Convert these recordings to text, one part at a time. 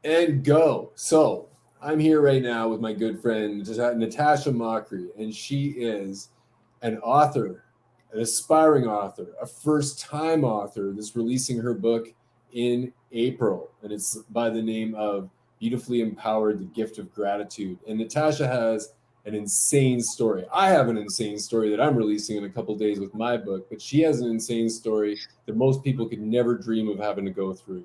And go. So I'm here right now with my good friend Natasha Mochrie, and she is an author, an aspiring author, a first-time author that's releasing her book in April, and it's by the name of Beautifully Empowered: The Gift of Gratitude. And Natasha has an insane story. I have an insane story that I'm releasing in a couple days with my book, but she has an insane story that most people could never dream of having to go through.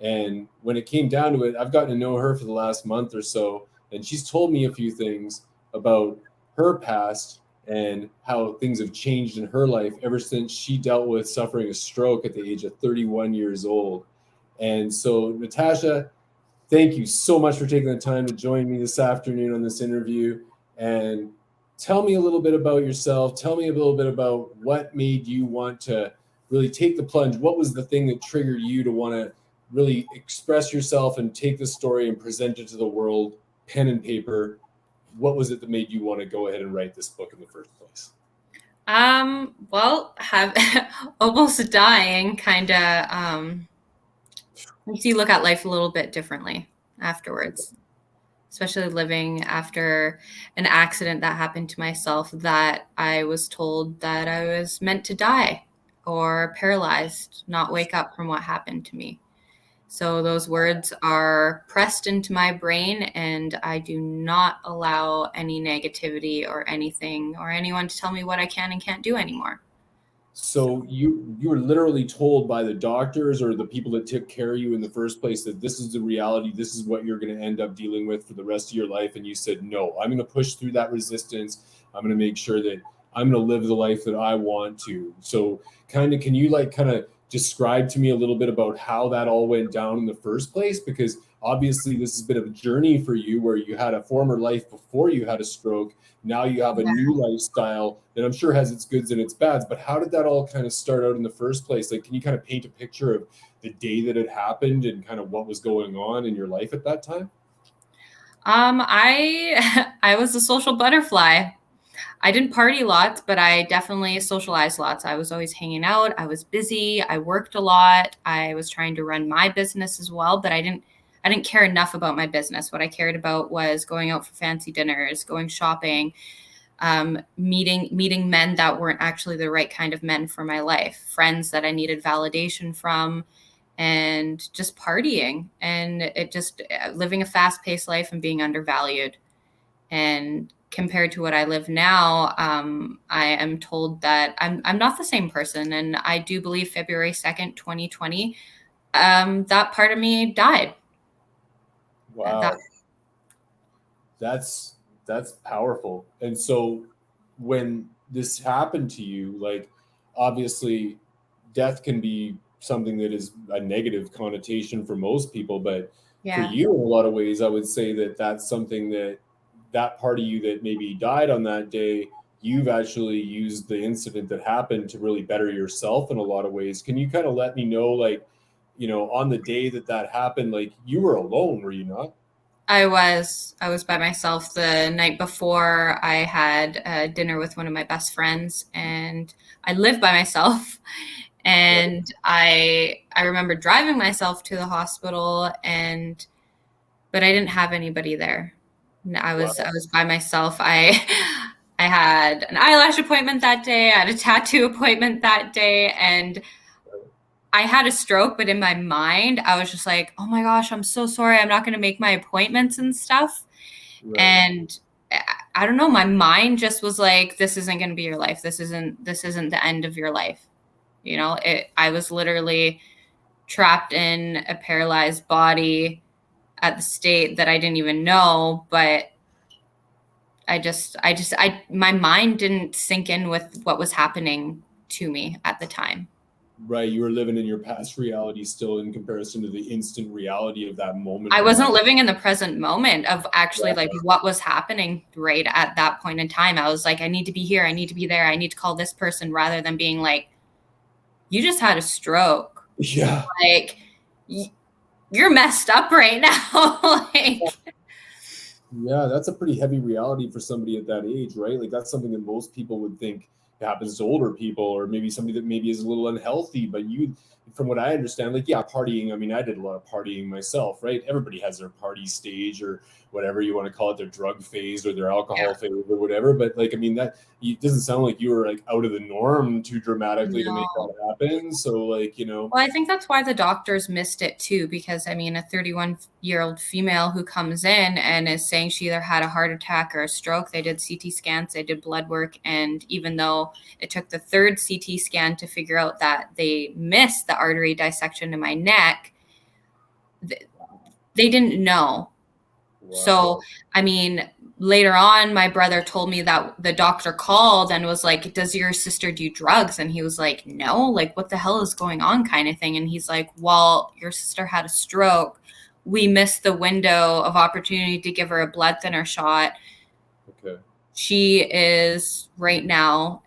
And when it came down to it, I've gotten to know her for the last month or so, and she's told me a few things about her past and how things have changed in her life ever since she dealt with suffering a stroke at the age of 31 years old. And so, Natasha, thank you so much for taking the time to join me this afternoon on this interview. And tell me a little bit about yourself. Tell me a little bit about what made you want to really take the plunge. What was the thing that triggered you to want to really express yourself and take the story and present it to the world, pen and paper? What was it that made you want to go ahead and write this book in the first place? Well, have almost dying kind of makes you look at life a little bit differently afterwards, especially living after an accident that happened to myself that I was told that I was meant to die or paralyzed, not wake up from what happened to me. So those words are pressed into my brain, and I do not allow any negativity or anything or anyone to tell me what I can and can't do anymore. So you were literally told by the doctors or the people that took care of you in the first place that this is the reality, this is what you're going to end up dealing with for the rest of your life, and you said, no, I'm going to push through that resistance. I'm going to make sure that I'm going to live the life that I want to. So can you kind of describe to me a little bit about how that all went down in the first place? Because obviously this has been a journey for you where you had a former life before you had a stroke. Now you have a new lifestyle that I'm sure has its goods and its bads, but how did that all kind of start out in the first place? Like, can you kind of paint a picture of the day that it happened and kind of what was going on in your life at that time? I was a social butterfly. I didn't party lots, but I definitely socialized lots. I was always hanging out. I was busy. I worked a lot. I was trying to run my business as well, but I didn't care enough about my business. What I cared about was going out for fancy dinners, going shopping, meeting men that weren't actually the right kind of men for my life, friends that I needed validation from, and just partying. And it just living a fast-paced life and being undervalued. And compared to what I live now, I am told that I'm not the same person. And I do believe February 2nd, 2020, that part of me died. Wow. That's powerful. And so when this happened to you, like, obviously death can be something that is a negative connotation for most people, but for you, in a lot of ways, I would say that that's something that part of you that maybe died on that day, you've actually used the incident that happened to really better yourself in a lot of ways. Can you kind of let me know, like, on the day that happened, like, you were alone, were you not? I was by myself the night before. I had dinner with one of my best friends, and I lived by myself. And I remember driving myself to the hospital, but I didn't have anybody there. I was by myself. I had an eyelash appointment that day. I had a tattoo appointment that day, and I had a stroke, but in my mind, I was just like, oh my gosh, I'm so sorry. I'm not going to make my appointments and stuff. Right. And I don't know, my mind just was like, this isn't going to be your life. This isn't the end of your life. I was literally trapped in a paralyzed body at the state that I didn't even know, but my mind didn't sink in with what was happening to me at the time. Right, you were living in your past reality still in comparison to the instant reality of that moment. I wasn't living in the present moment of actually like what was happening right at that point in time. I was like, I need to be here. I need to be there. I need to call this person, rather than being like, you just had a stroke. Yeah. Like, you're messed up right now. Yeah, that's a pretty heavy reality for somebody at that age, right? Like, that's something that most people would think happens to older people, or maybe somebody that maybe is a little unhealthy, but from what I understand, like, yeah, partying. I mean, I did a lot of partying myself, right? Everybody has their party stage or whatever you want to call it, their drug phase or their alcohol phase or whatever. But like, I mean, that it doesn't sound like you were like out of the norm too dramatically to make No. that happen. So like, you know, Well, I think that's why the doctors missed it too, because I mean, a 31-year-old female who comes in and is saying she either had a heart attack or a stroke, they did CT scans, they did blood work. And even though it took the third CT scan to figure out that they missed the artery dissection in my neck, they didn't know. wow. So, I mean, later on, my brother told me that the doctor called and was like, does your sister do drugs? And he was like, no, like, what the hell is going on, kind of thing. And he's like, well, your sister had a stroke. We missed the window of opportunity to give her a blood thinner shot. Okay. She is right now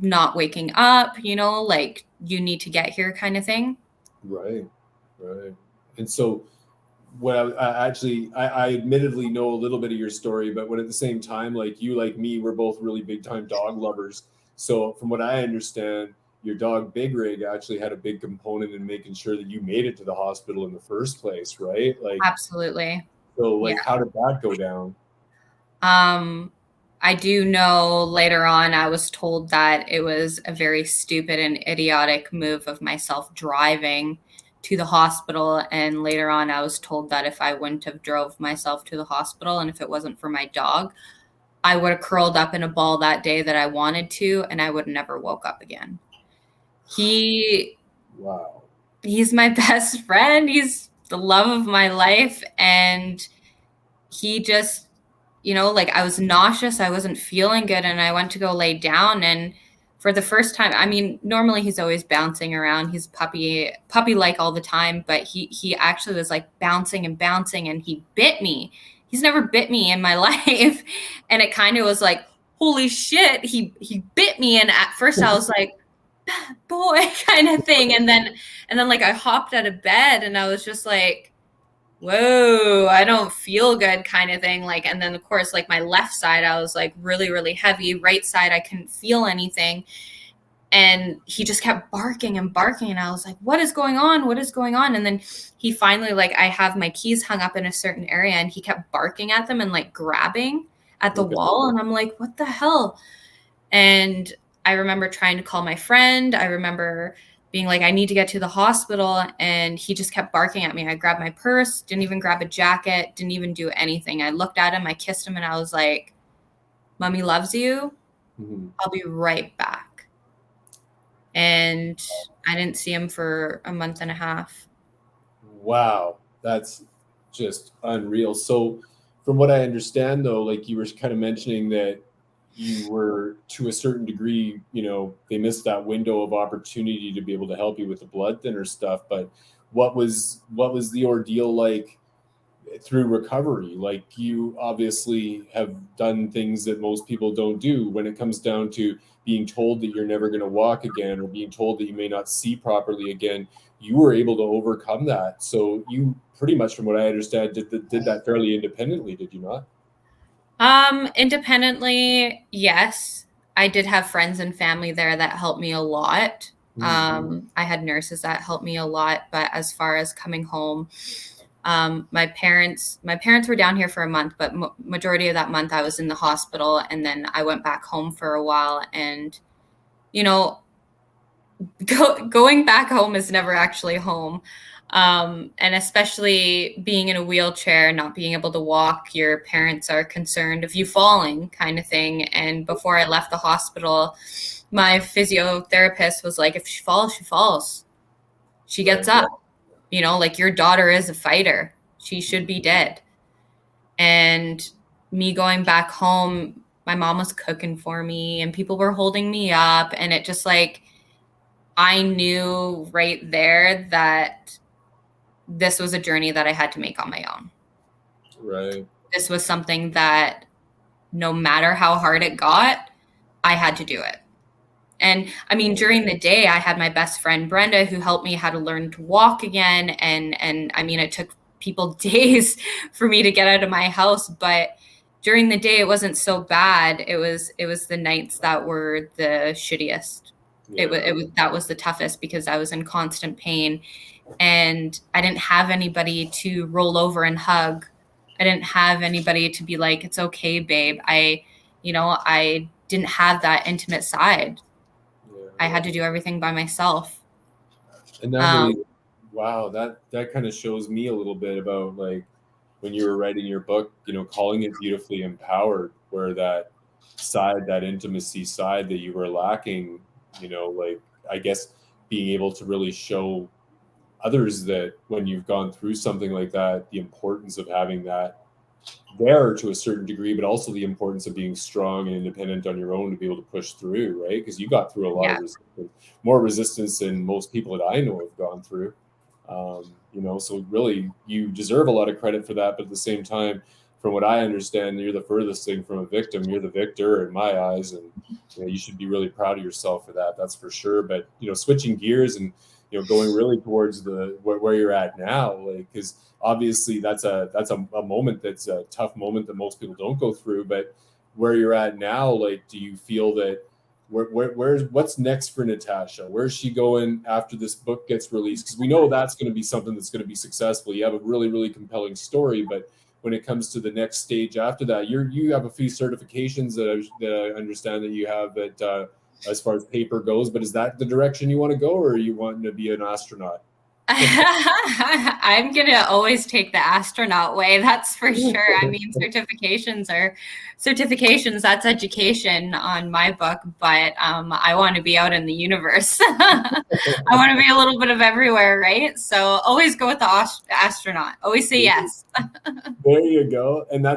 not waking up, you know, like, you need to get here, kind of thing. Right. Right. And so, well, I admittedly know a little bit of your story, but when at the same time, like you, like me, we're both really big time dog lovers. So from what I understand, your dog Big Rig actually had a big component in making sure that you made it to the hospital in the first place, right? Like, Absolutely. so Yeah. like, how did that go down? I do know later on I was told that it was a very stupid and idiotic move of myself driving to the hospital. And later on I was told that if I wouldn't have drove myself to the hospital and if it wasn't for my dog, I would have curled up in a ball that day that I wanted to, and I would have never woke up again. Wow. He's my best friend. He's the love of my life. And he just, you know, like, I was nauseous, I wasn't feeling good, and I went to go lay down, and for the first time, I mean, normally he's always bouncing around, he's puppy like all the time, but he actually was like bouncing and bouncing, and he bit me. He's never bit me in my life, and it kind of was like, holy shit, he bit me. And at first I was like, boy, kind of thing, and then like I hopped out of bed and I was just like, whoa, I don't feel good, kind of thing. Like, and then of course, like, my left side, I was like really, really heavy. Right side, I couldn't feel anything. And he just kept barking and barking. And I was like, what is going on? What is going on? And then he finally, like, I have my keys hung up in a certain area and he kept barking at them and like grabbing at the wall. And I'm like, what the hell? And I remember trying to call my friend. I remember being like, I need to get to the hospital. And he just kept barking at me. I grabbed my purse, didn't even grab a jacket, didn't even do anything. I looked at him, I kissed him, and I was like, Mommy loves you. Mm-hmm. I'll be right back. And I didn't see him for a month and a half. Wow. That's just unreal. So from what I understand though, like you were kind of mentioning that you were to a certain degree, you know, they missed that window of opportunity to be able to help you with the blood thinner stuff. But what was the ordeal like through recovery? Like, you obviously have done things that most people don't do when it comes down to being told that you're never going to walk again or being told that you may not see properly again. You were able to overcome that. So you pretty much, from what I understand, did that fairly independently, did you not? Independently, yes. I did have friends and family there that helped me a lot. I had nurses that helped me a lot, but as far as coming home, my parents were down here for a month, but majority of that month I was in the hospital, and then I went back home for a while. And, you know, going back home is never actually home. And especially being in a wheelchair, not being able to walk, your parents are concerned of you falling, kind of thing. And before I left the hospital, my physiotherapist was like, if she falls, she falls. She gets up. You know, like, your daughter is a fighter. She should be dead. And me going back home, my mom was cooking for me and people were holding me up. And it just, like, I knew right there that this was a journey that I had to make on my own. Right. This was something that no matter how hard it got, I had to do it. And I mean, during the day, I had my best friend, Brenda, who helped me how to learn to walk again. And I mean, it took people days for me to get out of my house, but during the day, it wasn't so bad. It was the nights that were the shittiest. That was the toughest, because I was in constant pain and I didn't have anybody to roll over and hug. I didn't have anybody to be like, it's okay, babe. I didn't have that intimate side. I had to do everything by myself. And that really, wow, that kind of shows me a little bit about, like, when you were writing your book, calling it Beautifully Empowered, where that side, that intimacy side that you were lacking, like, I guess being able to really show others that when you've gone through something like that, the importance of having that there to a certain degree, but also the importance of being strong and independent on your own to be able to push through, right? Because you got through a lot of resistance, more resistance than most people that I know have gone through. So really you deserve a lot of credit for that. But at the same time, from what I understand, you're the furthest thing from a victim. You're the victor in my eyes, and you should be really proud of yourself for that. That's for sure. But switching gears and going really towards the where you're at now, like, because obviously that's a moment, that's a tough moment that most people don't go through. But where you're at now, like, do you feel that what's next for Natasha? Where's she going after this book gets released? Because we know that's going to be something that's going to be successful. You have a really, really compelling story, but when it comes to the next stage after that, you have a few certifications that I understand that you have, that as far as paper goes. But is that the direction you want to go, or are you wanting to be an astronaut? I'm going to always take the astronaut way. That's for sure. I mean, certifications. That's education on my book, but I want to be out in the universe. I want to be a little bit of everywhere, right? So always go with the astronaut. Always say yes. There you go. And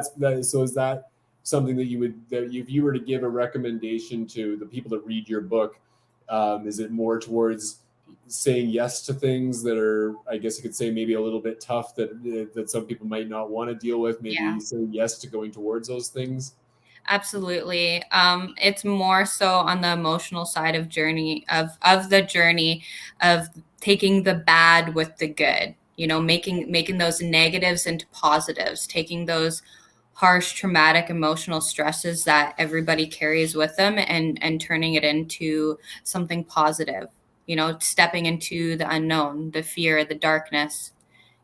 so is that something that if you were to give a recommendation to the people that read your book, is it more towards saying yes to things that are, I guess you could say, maybe a little bit tough, that some people might not want to deal with, maybe saying yes to going towards those things? Absolutely. It's more so on the emotional side of the journey of taking the bad with the good, making those negatives into positives, taking those harsh, traumatic, emotional stresses that everybody carries with them, and turning it into something positive, stepping into the unknown, the fear, the darkness.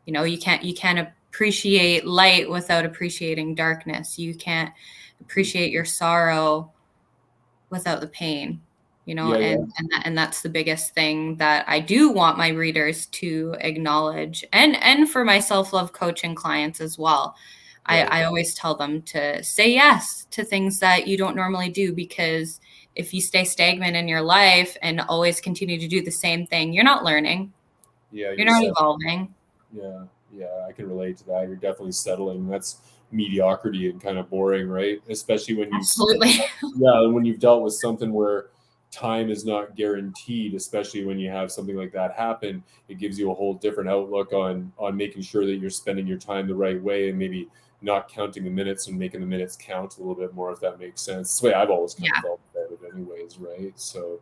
You can't appreciate light without appreciating darkness. You can't appreciate your sorrow without the pain, and that's the biggest thing that I do want my readers to acknowledge, and for my self-love coaching clients as well. I always tell them to say yes to things that you don't normally do, because if you stay stagnant in your life and always continue to do the same thing, you're not learning. You're not evolving. Yeah, I can relate to that. You're definitely settling. That's mediocrity and kind of boring, right? Especially when when you've dealt with something where time is not guaranteed, especially when you have something like that happen. It gives you a whole different outlook on making sure that you're spending your time the right way, and maybe not counting the minutes and making the minutes count a little bit more, if that makes sense. It's the way I've always kind of felt about it anyways, right? So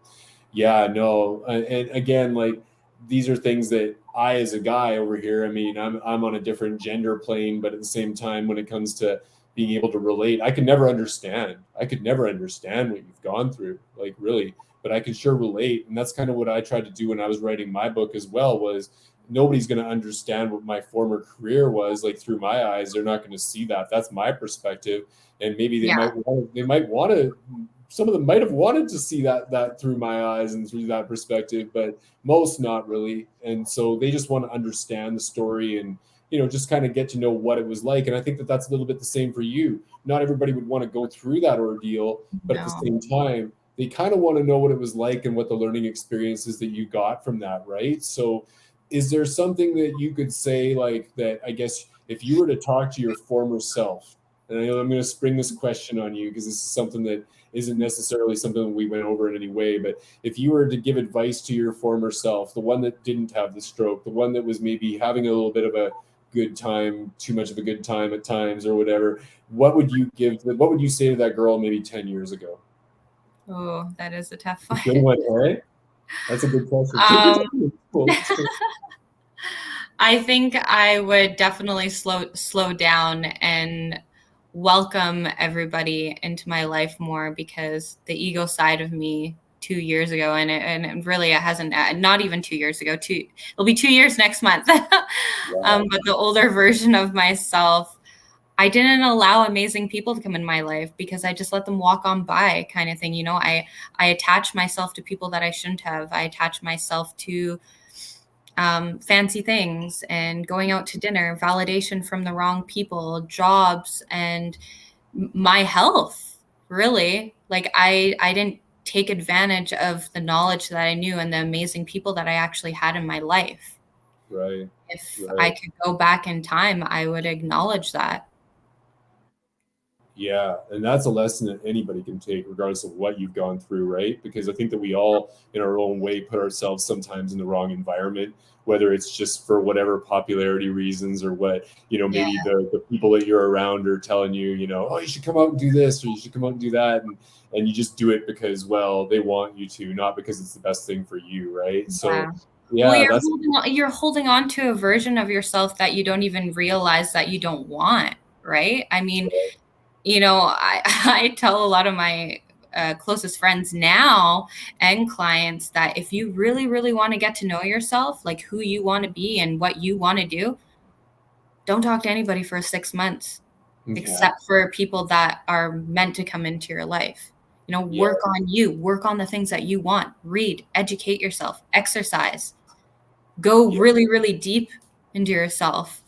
and again, like, these are things that I, as a guy over here, I mean, I'm on a different gender plane, but at the same time, when it comes to being able to relate, I could never understand what you've gone through, like, really, but I can sure relate. And that's kind of what I tried to do when I was writing my book as well, was nobody's going to understand what my former career was like through my eyes. They're not going to see that. That's my perspective. And maybe they might want to, some of them might have wanted to see that through my eyes and through that perspective, but most not really. And so they just want to understand the story and, just kind of get to know what it was like. And I think that that's a little bit the same for you. Not everybody would want to go through that ordeal, but at the same time, they kind of want to know what it was like and what the learning experiences that you got from that, right? So is there something that you could say, like, that, I guess, if you were to talk to your former self, and I know I'm going to spring this question on you because this is something that isn't necessarily something we went over in any way, but if you were to give advice to your former self, the one that didn't have the stroke, the one that was maybe having a little bit of a good time, too much of a good time at times or whatever, what would you say to that girl maybe 10 years ago? Oh, that is a tough one. Good one, right? That's a good question. I think I would definitely slow down and welcome everybody into my life more, because the ego side of me 2 years ago, and it really hasn't, not even 2 years ago. It'll be 2 years next month. Wow. But the older version of myself, I didn't allow amazing people to come in my life because I just let them walk on by, kind of thing. You know, I attach myself to people that I shouldn't have. I attach myself to fancy things and going out to dinner, validation from the wrong people, jobs, and my health. Really, like I didn't take advantage of the knowledge that I knew and the amazing people that I actually had in my life. Right. If I Right. could go back in time, I would acknowledge that. Yeah, and that's a lesson that anybody can take, regardless of what you've gone through, right? Because I think that we all, in our own way, put ourselves sometimes in the wrong environment, whether it's just for whatever popularity reasons or what, Yeah, maybe the people that you're around are telling you, oh, you should come out and do this or you should come out and do that. And you just do it because, well, they want you to, not because it's the best thing for you, right? yeah. So, Well, yeah, that's you're holding on to a version of yourself that you don't even realize that you don't want, right? I mean, I tell a lot of my closest friends now and clients that if you really, really want to get to know yourself, like who you want to be and what you want to do, don't talk to anybody for 6 months, yeah, except for people that are meant to come into your life. yeah, Work on you, work on the things that you want, read, educate yourself, exercise, go yeah, really, really deep into yourself,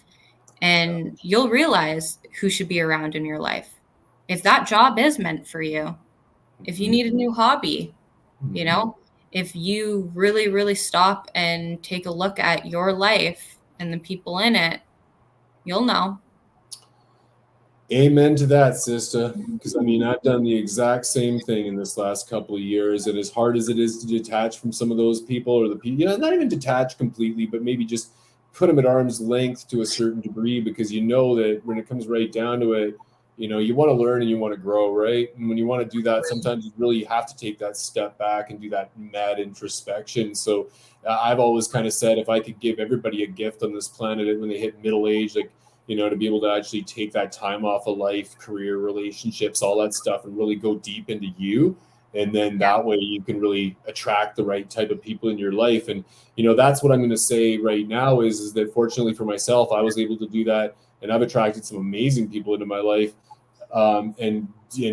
and you'll realize who should be around in your life. If that job is meant for you, if you mhm, need a new hobby, you mhm. know, if you really, really stop and take a look at your life and the people in it, you'll know. Amen to that, sister. Because I mean, I've done the exact same thing in this last couple of years, and as hard as it is to detach from some of those people, or the people, not even detach completely, but maybe just put them at arm's length to a certain degree, because you know that when it comes right down to it, you want to learn and you want to grow, right? And when you want to do that, sometimes you really have to take that step back and do that mad introspection. So I've always kind of said, if I could give everybody a gift on this planet when they hit middle age, like to be able to actually take that time off of life, career, relationships, all that stuff, and really go deep into you. And then Yeah. that way you can really attract the right type of people in your life. And, that's what I'm going to say right now is that fortunately for myself, I was able to do that. And I've attracted some amazing people into my life, and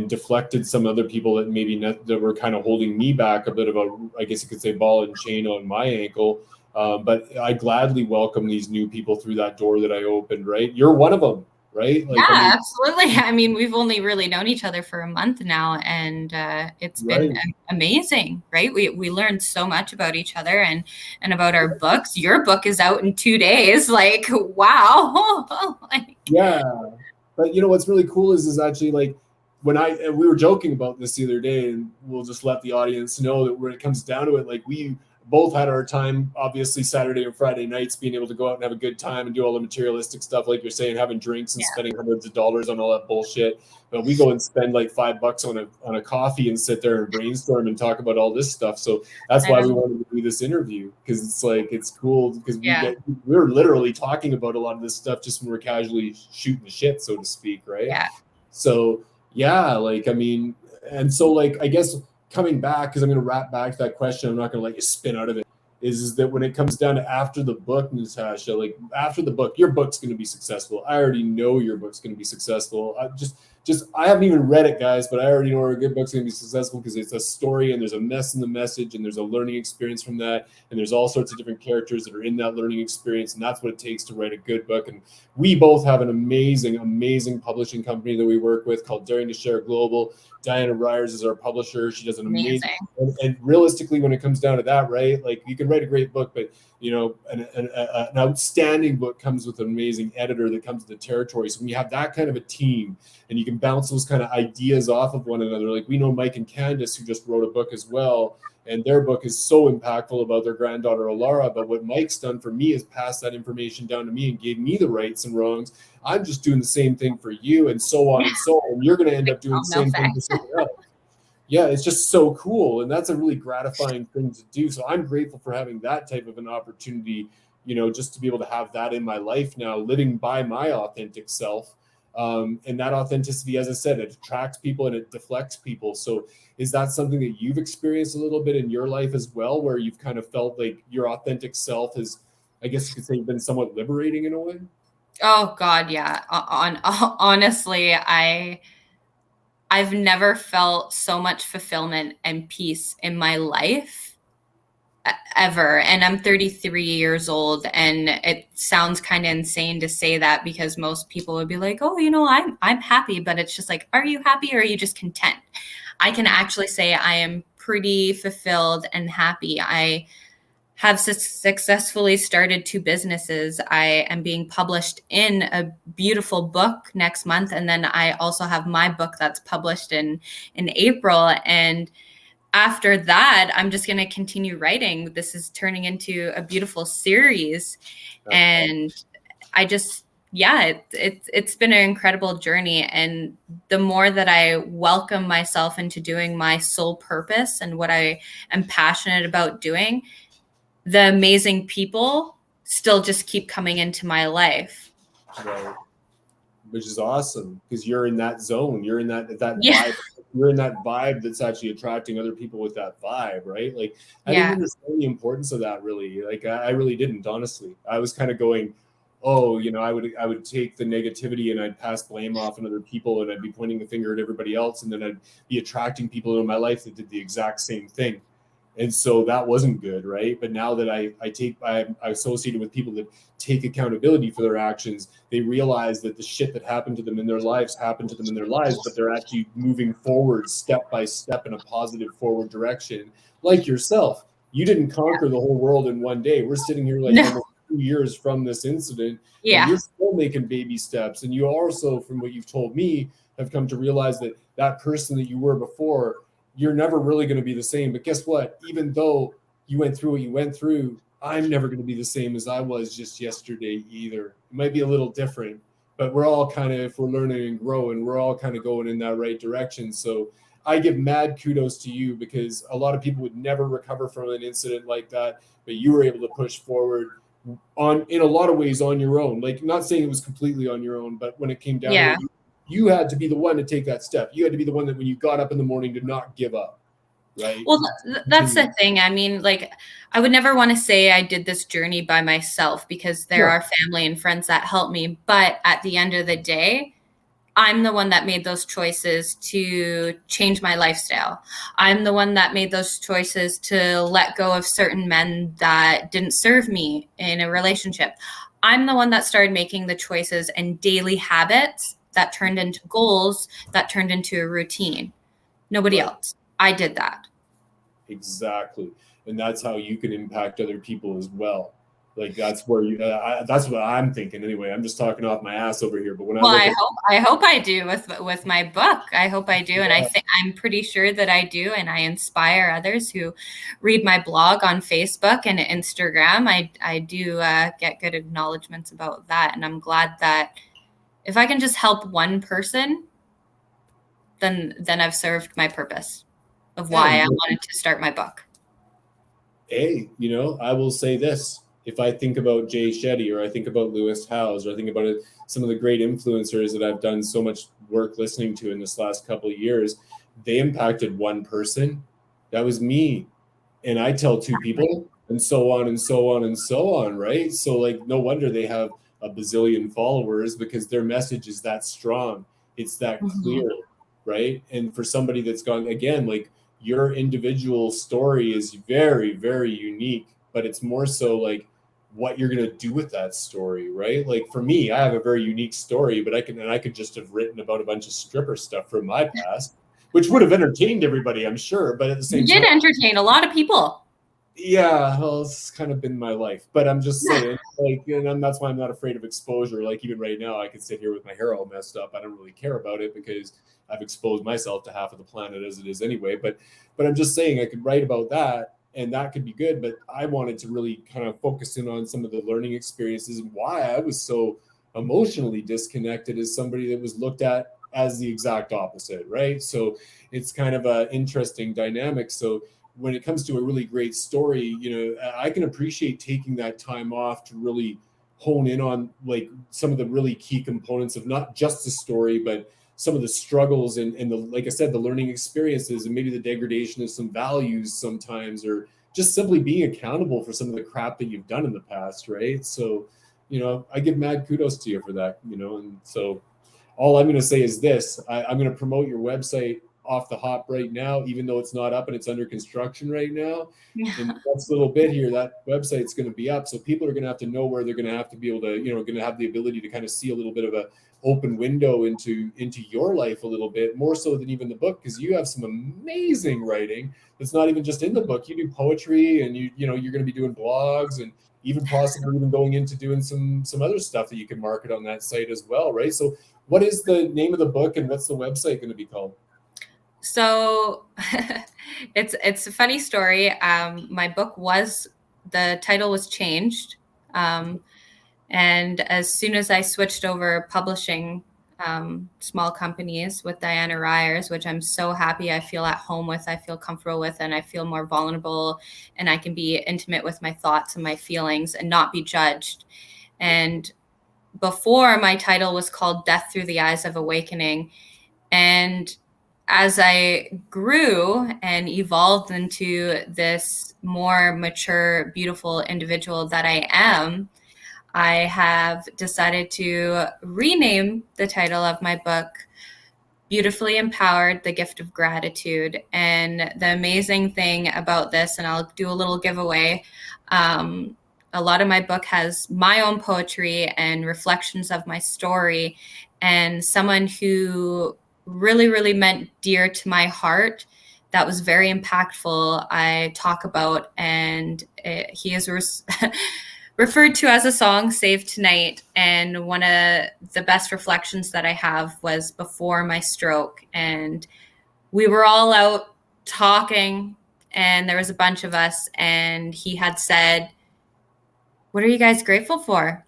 deflected some other people that maybe that were kind of holding me back, a bit of a, I guess you could say, ball and chain on my ankle. But I gladly welcome these new people through that door that I opened, right? You're one of them, right? Like, I Yeah, mean, absolutely. I mean, we've only really known each other for a month now, and it's been right. amazing, right? We learned so much about each other and about our books. Your book is out in 2 days. Like, wow. Like, Yeah. But what's really cool is actually, like, we were joking about this the other day, and we'll just let the audience know that when it comes down to it, like, we both had our time, obviously Saturday and Friday nights, being able to go out and have a good time and do all the materialistic stuff, like you're saying, having drinks and yeah, spending hundreds of dollars on all that bullshit. But we go and spend like $5 on a coffee and sit there and brainstorm and talk about all this stuff. So that's I why we know. wanted to do this interview, because it's like, it's cool, because Yeah, we're literally talking about a lot of this stuff just when we're casually shooting the shit, so to speak, right? yeah, So yeah, like, I mean, and so, like, I guess coming back, because I'm going to wrap back to that question, I'm not going to let you spin out of it, is that when it comes down to after the book, Natasha, like, after the book, your book's going to be successful. I already know your book's going to be successful. I haven't even read it, guys, but I already know a good book's going to be successful, because it's a story and there's a mess in the message and there's a learning experience from that. And there's all sorts of different characters that are in that learning experience. And that's what it takes to write a good book. And we both have an amazing, amazing publishing company that we work with called Daring to Share Global. Diana Ryers is our publisher. She does an amazing, amazing. and realistically, when it comes down to that, right? Like, you can write a great book, but an outstanding book comes with an amazing editor that comes with the territory. So when you have that kind of a team, and you can bounce those kind of ideas off of one another, like we know Mike and Candace, who just wrote a book as well, and their book is so impactful about their granddaughter Alara. But what Mike's done for me is pass that information down to me and gave me the rights and wrongs. I'm just doing the same thing for you, and so on and so on. And you're going to end up doing the No same thing for effect. someone else. Yeah, it's just so cool, and that's a really gratifying thing to do. So I'm grateful for having that type of an opportunity, just to be able to have that in my life now, living by my authentic self. And that authenticity, as I said, it attracts people and it deflects people. So is that something that you've experienced a little bit in your life as well, where you've kind of felt like your authentic self has, I guess you could say, been somewhat liberating in a way? Oh God, yeah. Honestly, I've never felt so much fulfillment and peace in my life ever. And I'm 33 years old, and it sounds kind of insane to say that because most people would be like, "Oh, I'm happy," but it's just like, are you happy or are you just content? I can actually say I am pretty fulfilled and happy. I have successfully started 2 businesses. I am being published in a beautiful book next month, and then I also have my book that's published in April. And after that, I'm just going to continue writing. This is turning into a beautiful series, and I just it's been an incredible journey. And the more that I welcome myself into doing my sole purpose and what I am passionate about doing, the amazing people still just keep coming into my life. Right. Which is awesome because you're in that zone. You're in that Yeah. vibe. You're in that vibe that's actually attracting other people with that vibe, right? Like I didn't Yeah. understand the importance of that really. Like I really didn't, honestly. I was kind of going, oh, I would take the negativity and I'd pass blame off on other people and I'd be pointing the finger at everybody else, and then I'd be attracting people into my life that did the exact same thing. And so that wasn't good, right? But now that I associated with people that take accountability for their actions, they realize that the shit that happened to them in their lives happened to them in their lives, but they're actually moving forward step by step in a positive forward direction. Like yourself, you didn't conquer the whole world in one day. We're sitting here like No. almost 2 years from this incident, and Yeah. you're still making baby steps. And you also, from what you've told me, have come to realize that that person that you were before, you're never really going to be the same. But guess what? Even though you went through what you went through, I'm never going to be the same as I was just yesterday either. It might be a little different, but we're all kind of, if we're learning and growing, we're all kind of going in that right direction. So I give mad kudos to you because a lot of people would never recover from an incident like that, but you were able to push forward on in a lot of ways on your own. Like, not saying it was completely on your own, but when it came down to Yeah. it, you had to be the one to take that step. You had to be the one that when you got up in the morning to not give up, right? Well, that's Continue. the thing. I mean, like, I would never want to say I did this journey by myself because there No, are family and friends that help me. But at the end of the day, I'm the one that made those choices to change my lifestyle. I'm the one that made those choices to let go of certain men that didn't serve me in a relationship. I'm the one that started making the choices and daily habits that turned into goals, that turned into a routine. Nobody right. else. I did that. Exactly. And that's how you can impact other people as well. Like that's where that's what I'm thinking anyway. I'm just talking off my ass over here. But when I Well, look at, I hope I do with my book. I hope I do, and I yeah, think I'm pretty sure that I do, and I inspire others who read my blog on Facebook and Instagram. I do get good acknowledgments about that, and I'm glad that if I can just help one person, then I've served my purpose of yeah, why I wanted to start my book. hey, I will say this. If I think about Jay Shetty or I think about Lewis Howes or I think about it, some of the great influencers that I've done so much work listening to in this last couple of years, they impacted one person. That was me. And I tell 2 people and so on and so on and so on, right? So like no wonder they have a bazillion followers because their message is that strong. It's that Mhm. clear, right? And for somebody that's gone again, like your individual story is very, very unique, but it's more so like what you're gonna do with that story, right? Like for me, I have a very unique story, but I could just have written about a bunch of stripper stuff from my past, which would have entertained everybody, I'm sure. But at the You same did time, entertain a lot of people. yeah, well, it's kind of been my life, but I'm just saying, like, and that's why I'm not afraid of exposure. Like, even right now, I could sit here with my hair all messed up. I don't really care about it because I've exposed myself to half of the planet as it is anyway. But I'm just saying, I could write about that, and that could be good. But I wanted to really kind of focus in on some of the learning experiences and why I was so emotionally disconnected as somebody that was looked at as the exact opposite, right? So it's kind of an interesting dynamic. So when it comes to a really great story, I can appreciate taking that time off to really hone in on like some of the really key components of not just the story, but some of the struggles and the, like I said, the learning experiences and maybe the degradation of some values sometimes, or just simply being accountable for some of the crap that you've done in the past, right? So, I give mad kudos to you for that, and so all I'm going to say is this. I'm going to promote your website off the hop right now, even though it's not up and it's under construction right now. In the next little bit here, that website's going to be up. So people are going to have to know where they're going to have to be able to, going to have the ability to kind of see a little bit of a open window into your life a little bit more so than even the book, because you have some amazing writing that's not even just in the book. You do poetry, and you're going to be doing blogs, and even possibly even going into doing some other stuff that you can market on that site as well, right? So what is the name of the book, and what's the website going to be called? So it's a funny story. My book the title was changed. And as soon as I switched over publishing small companies with Diana Ryers, which I'm so happy, I feel at home with, I feel comfortable with, and I feel more vulnerable, and I can be intimate with my thoughts and my feelings and not be judged. And before, my title was called Death Through the Eyes of Awakening. And as I grew and evolved into this more mature, beautiful individual that I am, I have decided to rename the title of my book Beautifully Empowered, The Gift of Gratitude. And the amazing thing about this, and I'll do a little giveaway, a lot of my book has my own poetry and reflections of my story, and someone who really, really meant dear to my heart, that was very impactful, I talk about, and he is referred to as a song, Save Tonight. And one of the best reflections that I have was before my stroke. And we were all out talking, and there was a bunch of us, and he had said, "What are you guys grateful for?"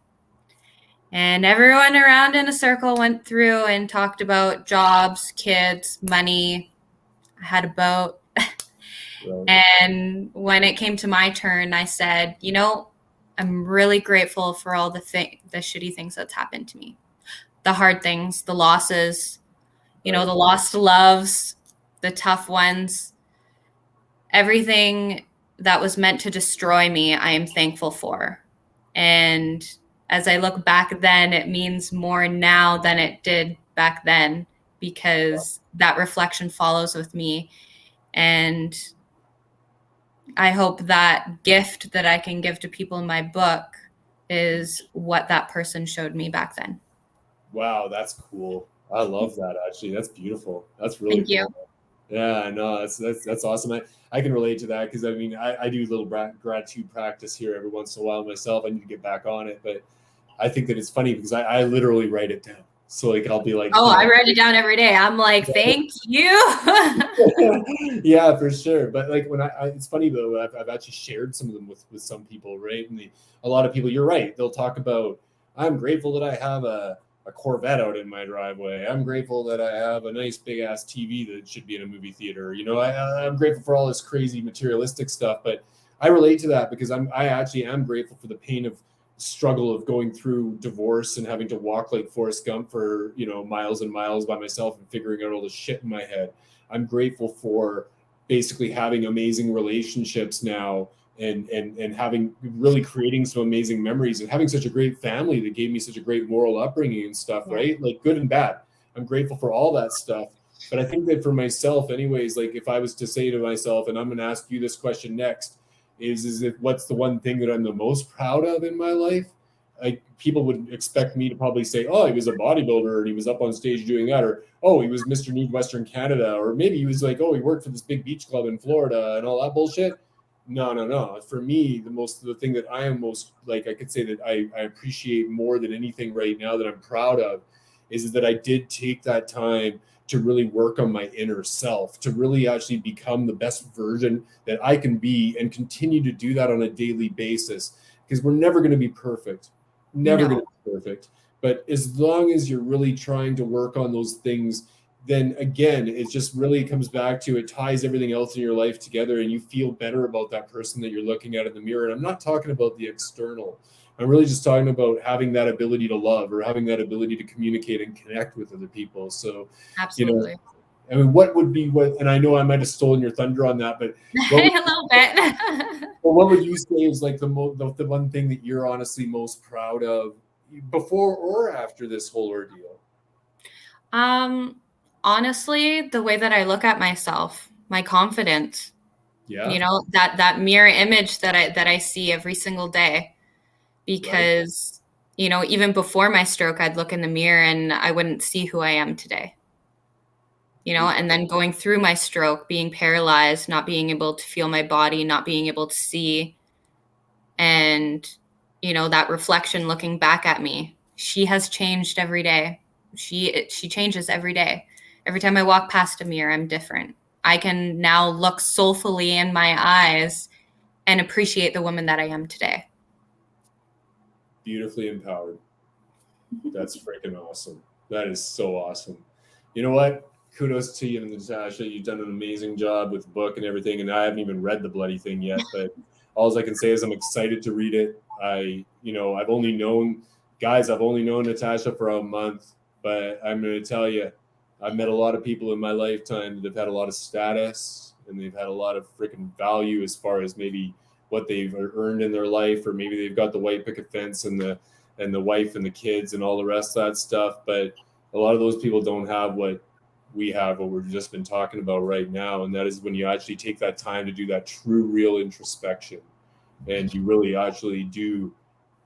And everyone around in a circle went through and talked about jobs, kids, money. I had a boat. Right. And when it came to my turn, I said, I'm really grateful for all the shitty things that's happened to me. The hard things, the losses, the lost loves, the tough ones, everything that was meant to destroy me, I am thankful for. And as I look back then, it means more now than it did back then, because that reflection follows with me. And I hope that gift that I can give to people in my book is what that person showed me back then. Wow, that's cool. I love that, actually. That's beautiful. That's really Thank you. Yeah, no, that's awesome. I can relate to that, because I do a little gratitude practice here every once in a while myself. I need to get back on it, but I think that it's funny because I literally write it down. So like I'll be like, I write it down every day. I'm like, thank you. Yeah, for sure. But like when it's funny though, I've actually shared some of them with some people, right? And a lot of people, you're right, they'll talk about, I'm grateful that I have a Corvette out in my driveway. I'm grateful that I have a nice big ass TV that should be in a movie theater. I'm grateful for all this crazy materialistic stuff, but I relate to that because I actually am grateful for the pain of struggle of going through divorce and having to walk like Forrest Gump for, miles and miles by myself and figuring out all the shit in my head. I'm grateful for basically having amazing relationships now and having really creating some amazing memories and having such a great family that gave me such a great moral upbringing and stuff, right? Like good and bad. I'm grateful for all that stuff. But I think that for myself anyways, like if I was to say to myself, and I'm going to ask you this question next, is it what's the one thing that I'm the most proud of in my life? Like people would expect me to probably say, oh, he was a bodybuilder and he was up on stage doing that, or oh, he was Mr. New Western Canada, or maybe he was like, oh, he worked for this big beach club in Florida and all that bullshit. No. For me, the thing that I am most, like I could say that I appreciate more than anything right now that I'm proud of is that I did take that time to really work on my inner self, to really actually become the best version that I can be and continue to do that on a daily basis, because we're never going to be perfect, going to be perfect. But as long as you're really trying to work on those things, then again, it just really comes back to, it ties everything else in your life together and you feel better about that person that you're looking at in the mirror. And I'm not talking about the external, I'm really just talking about having that ability to love, or having that ability to communicate and connect with other people. So, Absolutely. I mean, what would be what? And I know I might have stolen your thunder on that, but A little bit. well, what would you say is like the one thing that you're honestly most proud of, before or after this whole ordeal? Honestly, the way that I look at myself, my confidence, Yeah. that mirror image that I see every single day. Right. Because, even before my stroke, I'd look in the mirror and I wouldn't see who I am today. And then going through my stroke, being paralyzed, not being able to feel my body, not being able to see, and, that reflection looking back at me, she has changed every day. She changes every day. Every time I walk past a mirror, I'm different. I can now look soulfully in my eyes and appreciate the woman that I am today. Beautifully empowered. That's freaking awesome. That is so awesome. You know what? Kudos to you, Natasha. You've done an amazing job with the book and everything. And I haven't even read the bloody thing yet, but all I can say is I'm excited to read it. I've only known Natasha for a month, but I'm going to tell you, I've met a lot of people in my lifetime that have had a lot of status, and they've had a lot of freaking value as far as maybe what they've earned in their life, or maybe they've got the white picket fence and the wife and the kids and all the rest of that stuff. But a lot of those people don't have what we have, what we've just been talking about right now. And that is when you actually take that time to do that true, real introspection, and you really actually do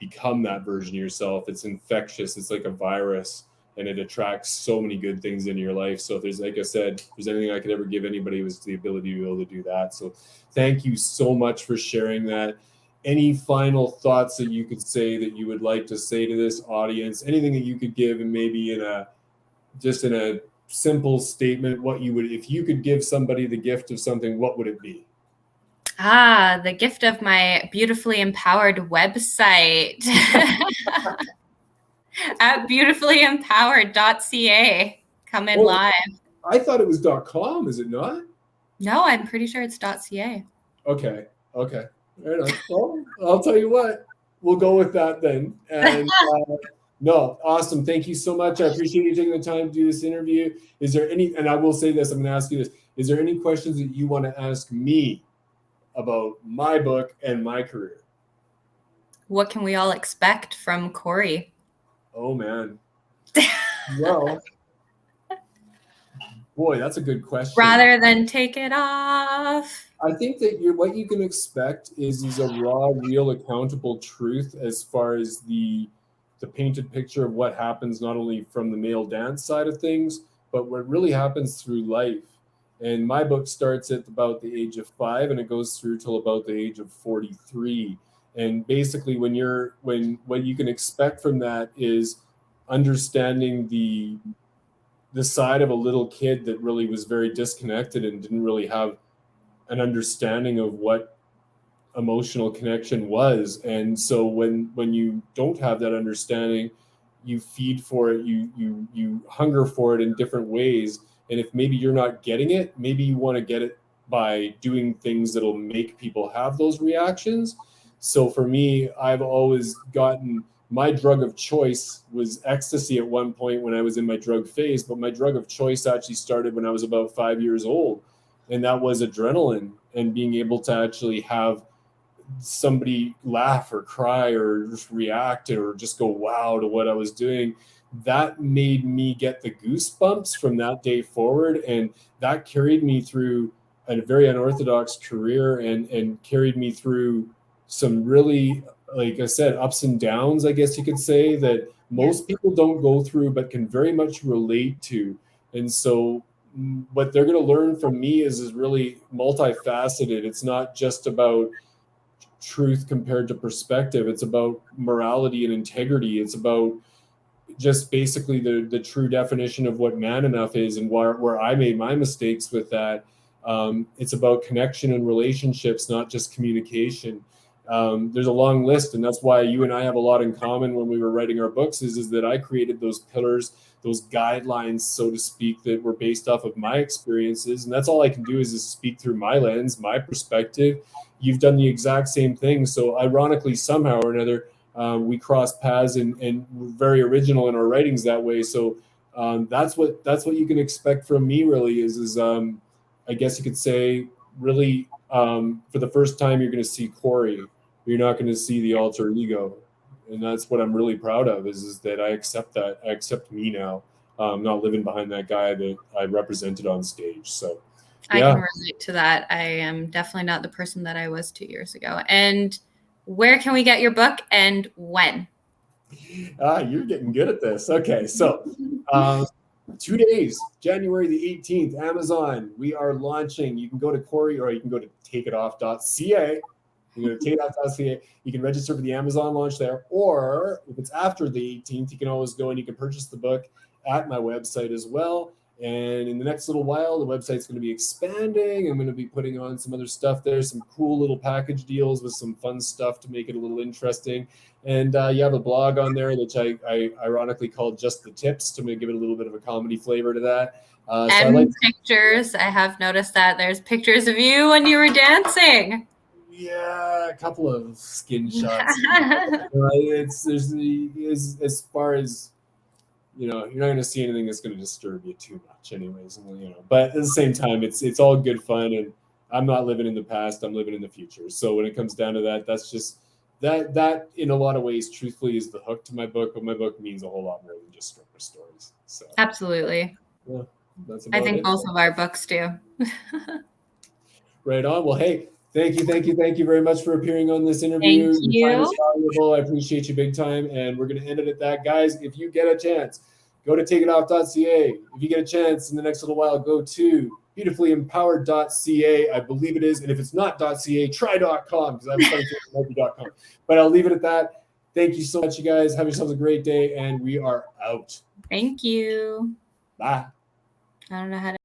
become that version of yourself. It's infectious. It's like a virus, and it attracts so many good things into your life. So if there's, like I said, if there's anything I could ever give anybody, it was the ability to be able to do that. So thank you so much for sharing that. Any final thoughts that you could say, that you would like to say to this audience? Anything that you could give, and maybe in a simple statement, what you would, if you could give somebody the gift of something, what would it be? The gift of my beautifully empowered website at beautifullyempowered.ca. Come in live. I thought it was .com. Is it not? No, I'm pretty sure it's .ca. Okay. Right on. Well, I'll tell you what, we'll go with that then. And no, awesome. Thank you so much. I appreciate you taking the time to do this interview. Is there any, and I will say this, I'm going to ask you this, is there any questions that you want to ask me about my book and my career? What can we all expect from Corey? Oh, man. Well, boy, that's a good question. Rather than take it off. I think that what you can expect is a raw, real, accountable truth as far as the painted picture of what happens, not only from the male dance side of things, but what really happens through life. And my book starts at about the age of 5, and it goes through till about the age of 43. And basically, what you can expect from that is understanding the side of a little kid that really was very disconnected and didn't really have an understanding of what emotional connection was. And so when you don't have that understanding, you feed for it, you hunger for it in different ways. And if maybe you're not getting it, maybe you want to get it by doing things that'll make people have those reactions. So for me, I've always gotten, my drug of choice was ecstasy at one point when I was in my drug phase, but my drug of choice actually started when I was about 5 years old. And that was adrenaline, and being able to actually have somebody laugh or cry or just react or just go wow to what I was doing. That made me get the goosebumps from that day forward. And that carried me through a very unorthodox career, and carried me through some really, like I said, ups and downs, I guess you could say, that most people don't go through, but can very much relate to. And so what they're going to learn from me is really multifaceted. It's not just about truth compared to perspective. It's about morality and integrity. It's about just basically the true definition of what man enough is, and where I made my mistakes with that. It's about connection and relationships, not just communication. There's a long list, and that's why you and I have a lot in common when we were writing our books, is that I created those pillars, those guidelines, so to speak, that were based off of my experiences. And that's all I can do is speak through my lens, my perspective. You've done the exact same thing. So ironically, somehow or another, we cross paths and we're very original in our writings that way. So that's what you can expect from me. Really, is I guess you could say, really, for the first time, you're going to see Corey. You're not going to see the alter ego, and that's what I'm really proud of. Is that I accept that. I accept me now. Not living behind that guy that I represented on stage. So. I can relate to that. I am definitely not the person that I was 2 years ago. And where can we get your book and when? You're getting good at this. Okay, so 2 days, January the 18th, Amazon. We are launching. You can go to Corey, or you can go to takeitoff.ca. You can go to takeitoff.ca. You can register for the Amazon launch there, or if it's after the 18th, you can always go and you can purchase the book at my website as well. And in the next little while, the website's going to be expanding. I'm going to be putting on some other stuff there, some cool little package deals with some fun stuff to make it a little interesting. And you have a blog on there, which I ironically called Just the Tips, to give it a little bit of a comedy flavor to that. And so I like pictures. I have noticed that there's pictures of you when you were dancing. Yeah, a couple of skin shots. There's as far as, you're not going to see anything that's going to disturb you too much anyways, but at the same time, it's all good fun, and I'm not living in the past, I'm living in the future. So when it comes down to that, that's just that in a lot of ways, truthfully, is the hook to my book, but my book means a whole lot more than just stripper stories. So absolutely. Yeah, that's about I think both of our books do. Right on. Well, hey, thank you very much for appearing on this interview. Thank you. Your time is valuable. I appreciate you big time. And we're going to end it at that. Guys, if you get a chance, go to takeitoff.ca. If you get a chance in the next little while, go to beautifullyempowered.ca. I believe it is. And if it's not .ca, try.com, because I was trying to think it might be .com. But I'll leave it at that. Thank you so much, you guys. Have yourselves a great day, and we are out. Thank you. Bye. I don't know how to